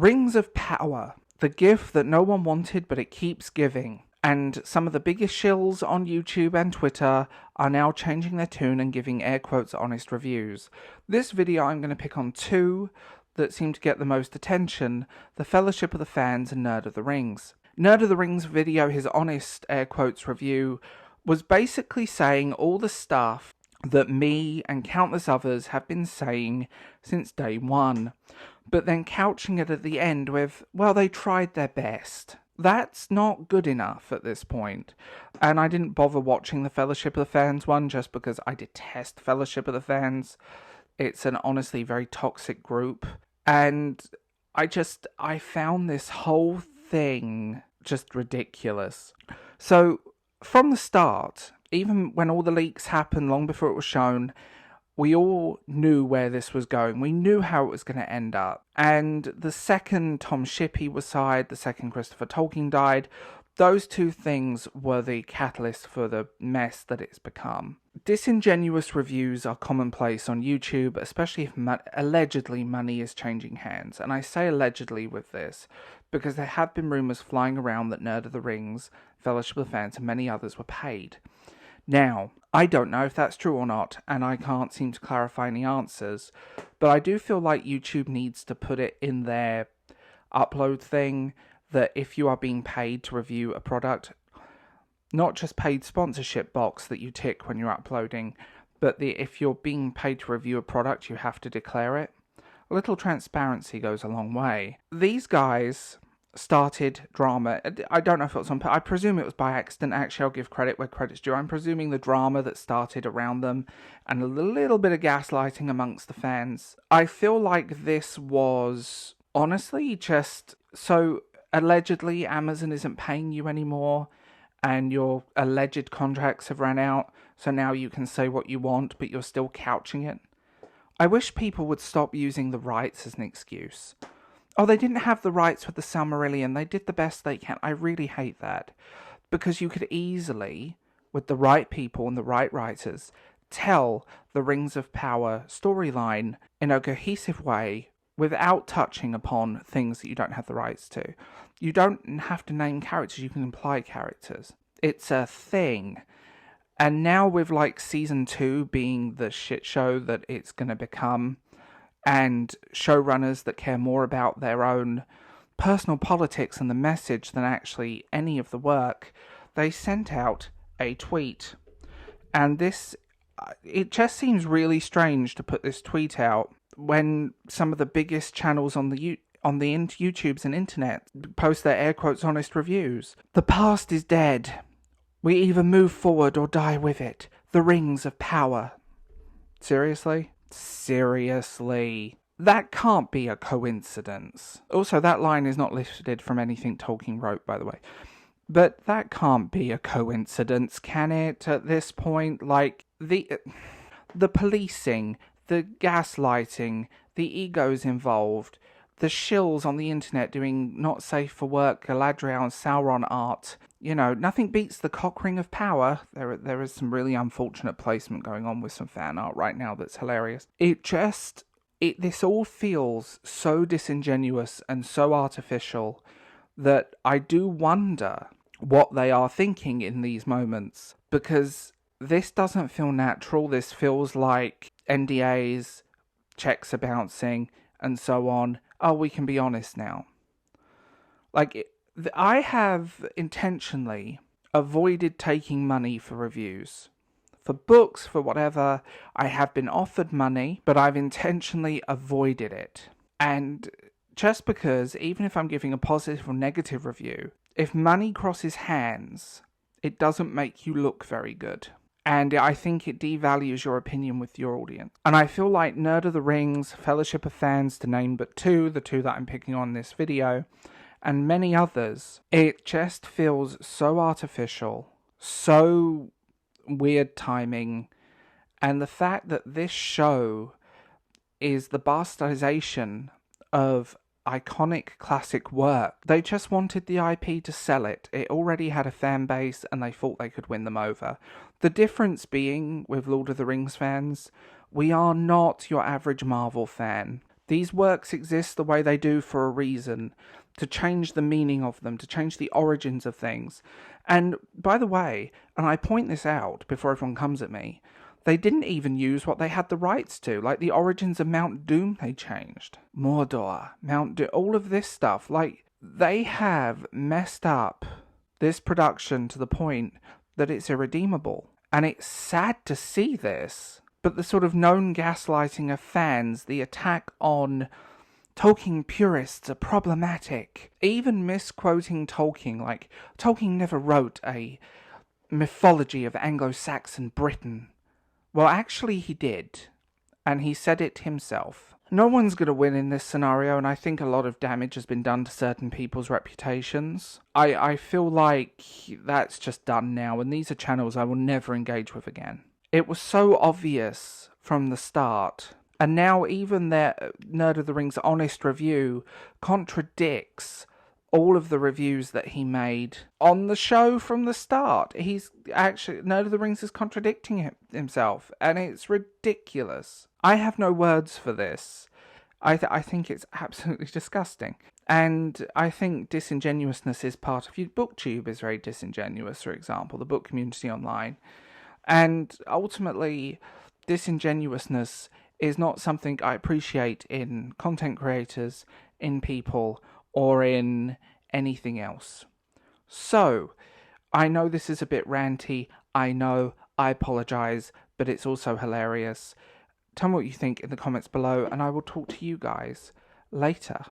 Rings of Power, the gift that no one wanted but it keeps giving. And some of the biggest shills on YouTube and Twitter are now changing their tune and giving air quotes honest reviews. This video I'm going to pick on two that seem to get the most attention: the Fellowship of the Fans and Nerd of the Rings. Nerd of the Rings video, his honest air quotes review, was basically saying all the stuff that me and countless others have been saying since day one, but then couching it at the end with, well, they tried their best. That's not good enough at this point. And I didn't bother watching the Fellowship of the Fans one just because I detest Fellowship of the Fans. It's an honestly very toxic group. And I found this whole thing just ridiculous. So from the start, even when all the leaks happened long before it was shown, we all knew where this was going. We knew how it was going to end up. And the second Tom Shippey was signed, the second Christopher Tolkien died, those two things were the catalyst for the mess that it's become. Disingenuous reviews are commonplace on YouTube, especially if allegedly money is changing hands. And I say allegedly with this because there have been rumours flying around that Nerd of the Rings, Fellowship of the Fans, and many others were paid. Now, I don't know if that's true or not, and I can't seem to clarify any answers, but I do feel like YouTube needs to put it in their upload thing that if you are being paid to review a product, not just paid sponsorship box that you tick when you're uploading, but if you're being paid to review a product, you have to declare it. A little transparency goes a long way. These guys started drama. I don't know if it was I presume it was by accident. Actually, I'll give credit where credit's due. I'm presuming the drama that started around them and a little bit of gaslighting amongst the fans. I feel like this was honestly just so allegedly Amazon isn't paying you anymore and your alleged contracts have ran out, so now you can say what you want, but you're still couching it. I wish people would stop using the rights as an excuse. Oh, they didn't have the rights with the Silmarillion. They did the best they can. I really hate that. Because you could easily, with the right people and the right writers, tell the Rings of Power storyline in a cohesive way without touching upon things that you don't have the rights to. You don't have to name characters. You can imply characters. It's a thing. And now with like season 2 being the shit show that it's going to become, and showrunners that care more about their own personal politics and the message than actually any of the work, they sent out a tweet. And it just seems really strange to put this tweet out when some of the biggest channels on the YouTubes and internet post their air quotes honest reviews. The past is dead. We either move forward or die with it. The Rings of Power. Seriously? Seriously. That can't be a coincidence. Also, that line is not lifted from anything Tolkien wrote, by the way. But that can't be a coincidence, can it, at this point? Like, the policing, the gaslighting, the egos involved, the shills on the internet doing not safe for work Galadriel and Sauron art. You know, nothing beats the cock ring of power. There is some really unfortunate placement going on with some fan art right now that's hilarious. This all feels so disingenuous and so artificial that I do wonder what they are thinking in these moments, because this doesn't feel natural. This feels like NDAs, checks are bouncing, and so on. Oh, we can be honest now. Like, I have intentionally avoided taking money for reviews. For books, for whatever, I have been offered money, but I've intentionally avoided it. And just because, even if I'm giving a positive or negative review, if money crosses hands, it doesn't make you look very good. And I think it devalues your opinion with your audience. And I feel like Nerd of the Rings, Fellowship of Fans, to name but two, the two that I'm picking on in this video, and many others, it just feels so artificial, so weird timing, and the fact that this show is the bastardization of iconic classic work. They just wanted the IP to sell it. It already had a fan base and they thought they could win them over. The difference being with Lord of the Rings fans, we are not your average Marvel fan. These works exist the way they do for a reason, to change the meaning of them, to change the origins of things. And by the way, and I point this out before everyone comes at me, they didn't even use what they had the rights to, like the origins of Mount Doom they changed. Mordor, Mount Doom, all of this stuff. Like, they have messed up this production to the point that it's irredeemable. And it's sad to see this, but the sort of known gaslighting of fans, the attack on Tolkien purists are problematic. Even misquoting Tolkien, like, Tolkien never wrote a mythology of Anglo-Saxon Britain. Well, actually he did, and he said it himself. No one's going to win in this scenario, and I think a lot of damage has been done to certain people's reputations. I feel like that's just done now, and these are channels I will never engage with again. It was so obvious from the start, and now even their Nerd of the Rings honest review contradicts all of the reviews that he made on the show from the start. He's actually, Nerd of the Rings is contradicting himself, and it's ridiculous. I have no words for this. I think it's absolutely disgusting. And I think disingenuousness is part of you. BookTube is very disingenuous, for example, the book community online. And ultimately, disingenuousness is not something I appreciate in content creators, in people, or in anything else. So, I know this is a bit ranty, I know, I apologise, but it's also hilarious. Tell me what you think in the comments below, and I will talk to you guys later.